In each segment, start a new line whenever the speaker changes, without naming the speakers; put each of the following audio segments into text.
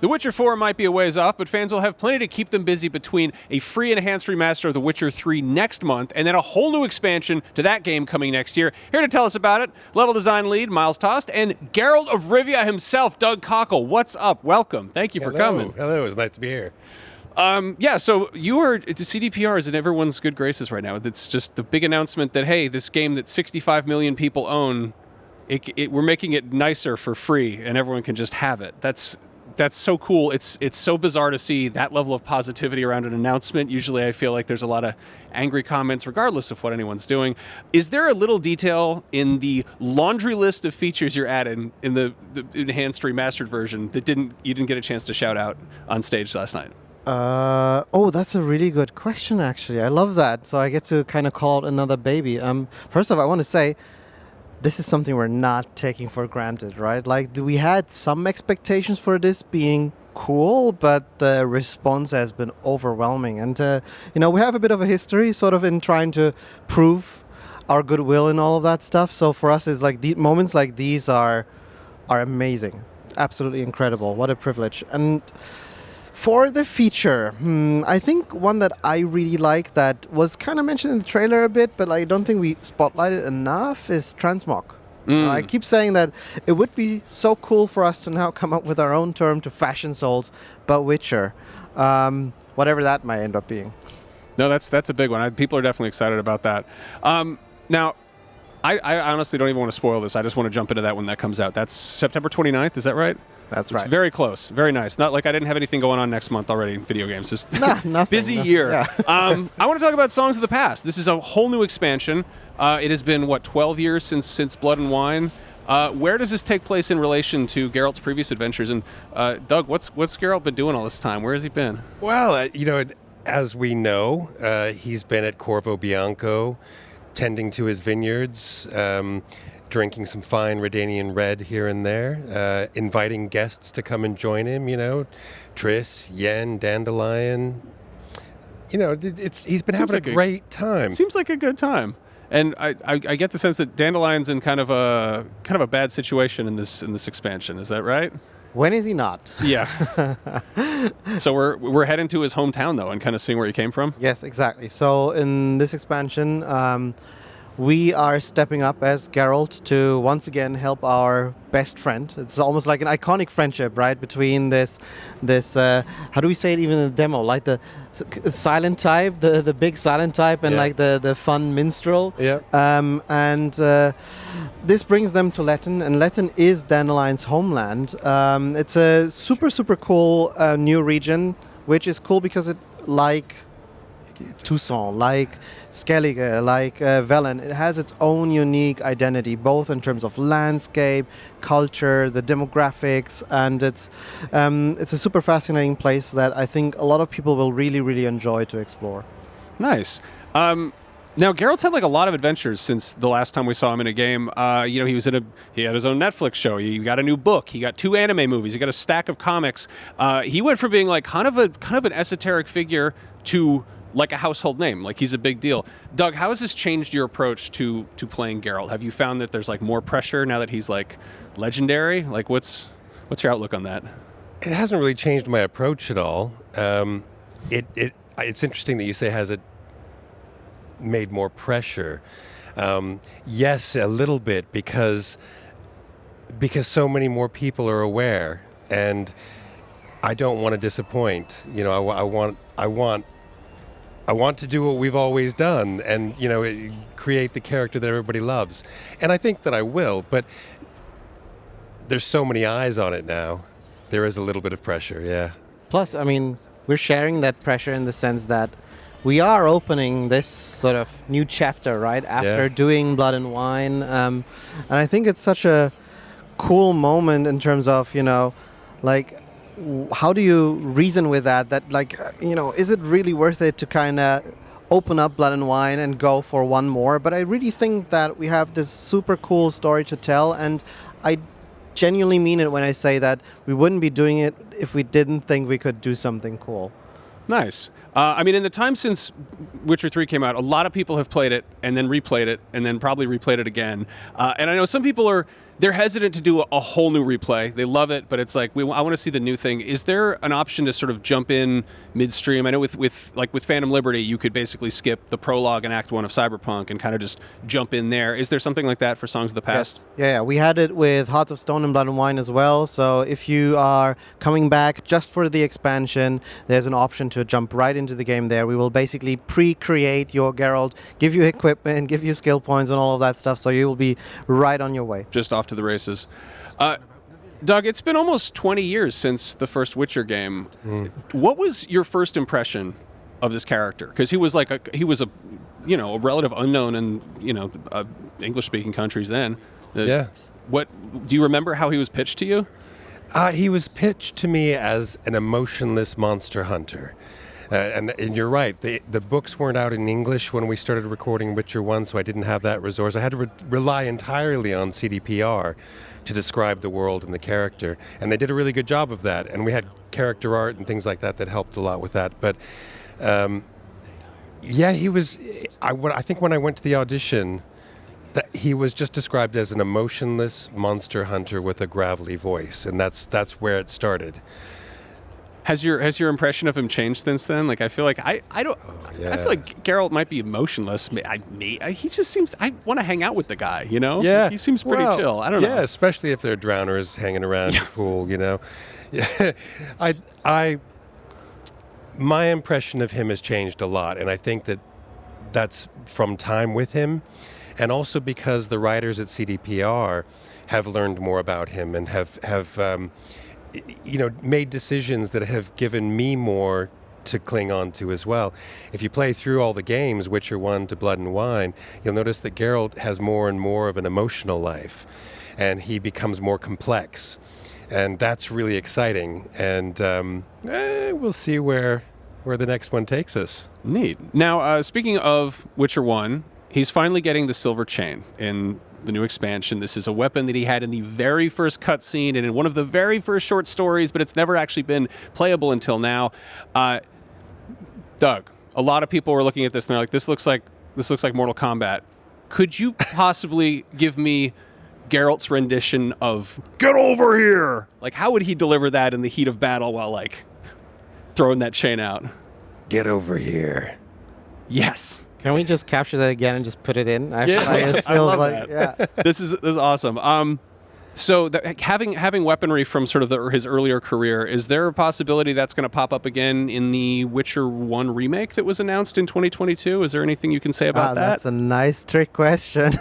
The Witcher 4 might be a ways off, but fans will have plenty to keep them busy between a free enhanced remaster of The Witcher 3 next month and then a whole new expansion to that game coming next year. Here to tell us about it, level design lead Miles Tost and Geralt of Rivia himself, Doug Cockle. What's up? Welcome. Thank you for coming.
Hello, it's nice to be here.
So you are, the CDPR is in everyone's good graces right now. It's just the big announcement that, hey, this game that 65 million people own, we're making it nicer for free and everyone can just have it. That's so cool. It's so bizarre to see that level of positivity around an announcement. Usually I feel like there's a lot of angry comments regardless of what anyone's doing. Is there a little detail in the laundry list of features you're adding in the enhanced remastered version that you didn't get a chance to shout out on stage last night?
That's a really good question, actually. I love that. So I get to kind of call it another baby. First off, I want to say, this is something we're not taking for granted, right? Like, we had some expectations for this being cool, but the response has been overwhelming. And, we have a bit of a history sort of in trying to prove our goodwill and all of that stuff. So for us, it's like moments like these are amazing. Absolutely incredible. What a privilege. And for the feature, I think one that I really like that was kind of mentioned in the trailer a bit, but I don't think we spotlighted enough is transmog. I keep saying that it would be so cool for us to now come up with our own term to fashion souls, but Witcher. Whatever that might end up being.
No, that's a big one. People are definitely excited about that. Now, I honestly don't even want to spoil this. I just want to jump into that when that comes out. That's September 29th, is that right?
That's right.
It's very close. Very nice. Not like I didn't have anything going on next month already in video games. Just
nothing.
Busy year.
Yeah.
I want to talk about Songs of the Past. This is a whole new expansion. It has been, 12 years since Blood and Wine. Where does this take place in relation to Geralt's previous adventures? And Doug, what's Geralt been doing all this time? Where has he been?
Well, as we know, he's been at Corvo Bianco, tending to his vineyards, drinking some fine Redanian red here and there, inviting guests to come and join him, Triss, Yen, Dandelion. He's been having a great time.
Seems like a good time. And I get the sense that Dandelion's in kind of a bad situation in this expansion. Is that right?
When is he not?
Yeah. So we're heading to his hometown though, and kind of seeing where he came from.
Yes, exactly. So in this expansion, we are stepping up as Geralt to once again help our best friend. It's almost like an iconic friendship, right? Between this how do we say it even in the demo? Like the silent type, the big silent type, and like the fun minstrel.
Yeah.
And this brings them to Letten, and Letten is Dandelion's homeland. It's a super, super cool new region, which is cool because like Toussaint, like Skellige, like Velen. It has its own unique identity, both in terms of landscape, culture, the demographics, and it's a super fascinating place that I think a lot of people will really, really enjoy to explore.
Nice. Now, Geralt's had a lot of adventures since the last time we saw him in a game. He had his own Netflix show. He got a new book. He got 2 anime movies. He got a stack of comics. He went from being kind of an esoteric figure to like a household name, like he's a big deal. Doug, how has this changed your approach to playing Geralt? Have you found that there's more pressure now that he's legendary? What's your outlook on that?
It hasn't really changed my approach at all. It's interesting that you say has it made more pressure. Yes, a little bit because so many more people are aware, and I don't want to disappoint. I want to do what we've always done and, create the character that everybody loves. And I think that I will, but there's so many eyes on it now. There is a little bit of pressure, yeah.
Plus, we're sharing that pressure in the sense that we are opening this sort of new chapter, right, after doing Blood and Wine. And I think it's such a cool moment in terms of, how do you reason with that? Is it really worth it to kind of open up Blood and Wine and go for one more? But I really think that we have this super cool story to tell, and I genuinely mean it when I say that we wouldn't be doing it if we didn't think we could do something cool.
Nice. In the time since Witcher 3 came out, a lot of people have played it and then replayed it and then probably replayed it again. And I know some people are they're hesitant to do a whole new replay. They love it, but it's like I want to see the new thing. Is there an option to sort of jump in midstream? I know with Phantom Liberty, you could basically skip the prologue and Act 1 of Cyberpunk and kind of just jump in there. Is there something like that for Songs of the Past?
Yes. Yeah, we had it with Hearts of Stone and Blood and Wine as well. So if you are coming back just for the expansion, there's an option to jump right into the game there. We will basically pre-create your Geralt, give you equipment, give you skill points and all of that stuff, so you will be right on your way.
Just off to the races. Doug, it's been almost 20 years since the first Witcher game. What was your first impression of this character? Because he was a relative unknown in English-speaking countries then.
Yeah.
What do you remember how he was pitched to you?
He was pitched to me as an emotionless monster hunter. And you're right, the books weren't out in English when we started recording Witcher 1, so I didn't have that resource. I had to rely entirely on CDPR to describe the world and the character. And they did a really good job of that. And we had character art and things like that helped a lot with that. But he was, I think when I went to the audition, that he was just described as an emotionless monster hunter with a gravelly voice. And that's where it started.
Has your impression of him changed since then? Like, I feel like I don't.
Yeah.
I feel like Geralt might be emotionless. He just seems. I want to hang out with the guy. You know.
Yeah.
He seems pretty chill. I don't know.
Yeah, especially if they're drowners hanging around the pool. You know. Yeah. My impression of him has changed a lot, and I think that's from time with him, and also because the writers at CDPR have learned more about him and have made decisions that have given me more to cling on to as well. If you play through all the games, Witcher 1 to Blood and Wine, you'll notice that Geralt has more and more of an emotional life, and he becomes more complex. And that's really exciting. And we'll see where the next one takes us.
Neat. Now, speaking of Witcher 1, he's finally getting the silver chain in the new expansion. This is a weapon that he had in the very first cutscene and in one of the very first short stories, but it's never actually been playable until now. Doug, a lot of people were looking at this and they're like, this looks like Mortal Kombat. Could you possibly give me Geralt's rendition of "Get over here"? Like, how would he deliver that in the heat of battle while like throwing that chain out?
Get over here.
Yes.
Can we just capture that again and just put it in?
I
love
that.
Yeah.
This is awesome. So having weaponry from sort of his earlier career, is there a possibility that's going to pop up again in the Witcher 1 remake that was announced in 2022? Is there anything you can say about that?
That's a nice trick question.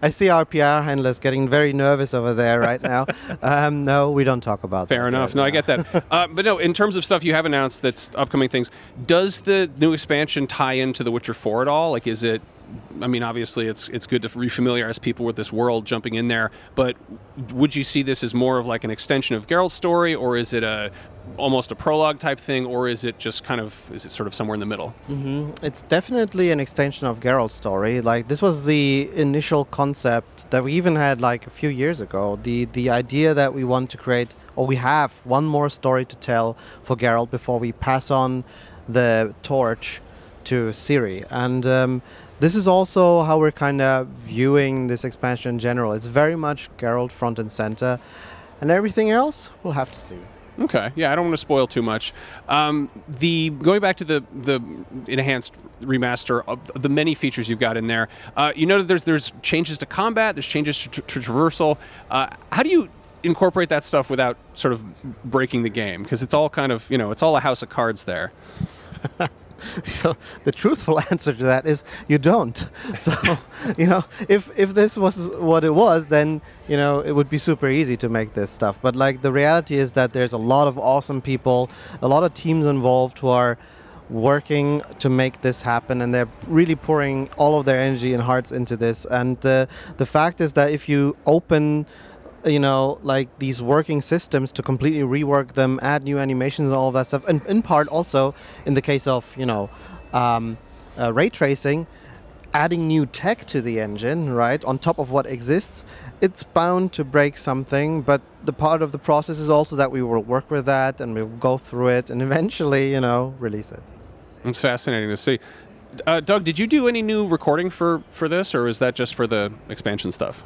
I see our PR handlers getting very nervous over there right now. No, we don't talk about that.
Fair enough.
Right
No,
now.
I get that. But no, in terms of stuff you have announced that's upcoming things, does the new expansion tie into The Witcher 4 at all? Like, is it... I mean, obviously, it's good to refamiliarize people with this world jumping in there, but would you see this as more of like an extension of Geralt's story, or is it almost a prologue type thing, or is it just sort of somewhere in the middle?
Mm-hmm. It's definitely an extension of Geralt's story. Like, this was the initial concept that we even had like a few years ago. The idea that we want to create, or we have one more story to tell for Geralt before we pass on the torch to Ciri. And this is also how we're kind of viewing this expansion in general. It's very much Geralt front and center, and everything else we'll have to see.
Okay, yeah, I don't want to spoil too much. Going back to the enhanced remaster, the many features you've got in there, you know that there's changes to combat, there's changes to traversal. How do you incorporate that stuff without sort of breaking the game? Because it's all kind of, it's all a house of cards there.
So the truthful answer to that is you don't. So, if this was what it was, then, it would be super easy to make this stuff. But like the reality is that there's a lot of awesome people, a lot of teams involved who are working to make this happen, and they're really pouring all of their energy and hearts into this. And the fact is that if you open like these working systems to completely rework them, add new animations and all of that stuff, and in part also in the case of ray tracing, adding new tech to the engine, right, on top of what exists, it's bound to break something. But the part of the process is also that we will work with that and we'll go through it and eventually release it.
It's fascinating to see. Doug, did you do any new recording for this, or is that just for the expansion stuff?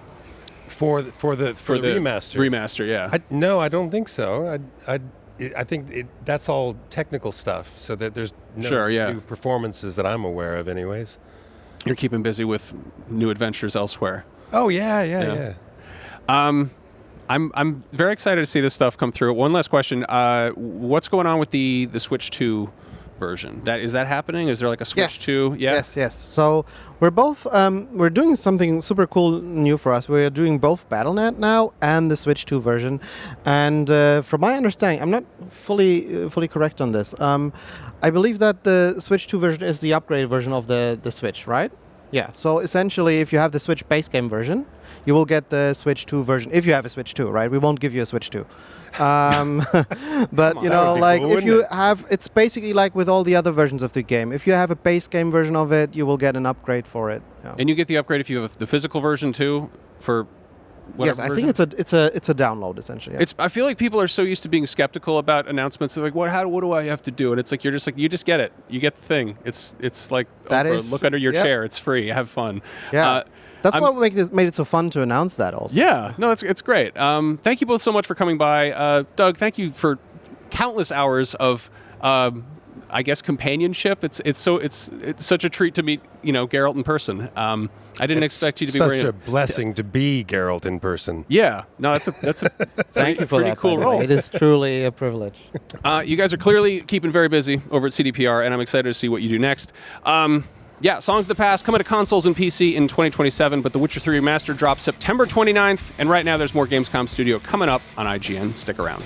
For the remaster.
Remaster, yeah.
No, I don't think so. I think that's all technical stuff, so that there's no new performances that I'm aware of anyways.
You're keeping busy with new adventures elsewhere.
Oh, yeah.
I'm very excited to see this stuff come through. One last question. What's going on with the Switch 2 version? Is that happening? Is there like a Switch 2? Yeah?
Yes. So we're both we're doing something super cool new for us. We're doing both BattleNet now and the Switch 2 version. And from my understanding, I'm not fully correct on this. I believe that the Switch 2 version is the upgraded version of the Switch, right? Yeah. So essentially, if you have the Switch base game version, you will get the Switch 2 version. If you have a Switch 2, right? We won't give you a Switch 2. But if you have, it's basically like with all the other versions of the game. If you have a base game version of it, you will get an upgrade for it. Yeah.
And you get the upgrade if you have the physical version too, for.
Yes, I think it's a download essentially. Yeah.
I feel like people are so used to being skeptical about announcements. They're like, what do I have to do? And it's like you just get it. You get the thing. It's like look under your chair. It's free. Have fun.
Yeah. That's what made it so fun to announce that also.
Yeah. No, it's great. Thank you both so much for coming by. Doug, thank you for countless hours of I guess companionship. It's such a treat to meet Geralt in person. I didn't expect you to be
such a blessing to be Geralt in person.
Yeah, no, that's a
thank you for
pretty
that,
cool role.
It is truly a privilege.
You guys are clearly keeping very busy over at CDPR, and I'm excited to see what you do next. Songs of the Past coming to consoles and PC in 2027, but The Witcher 3 Remastered drops September 29th, and right now there's more Gamescom Studio coming up on IGN. Stick around.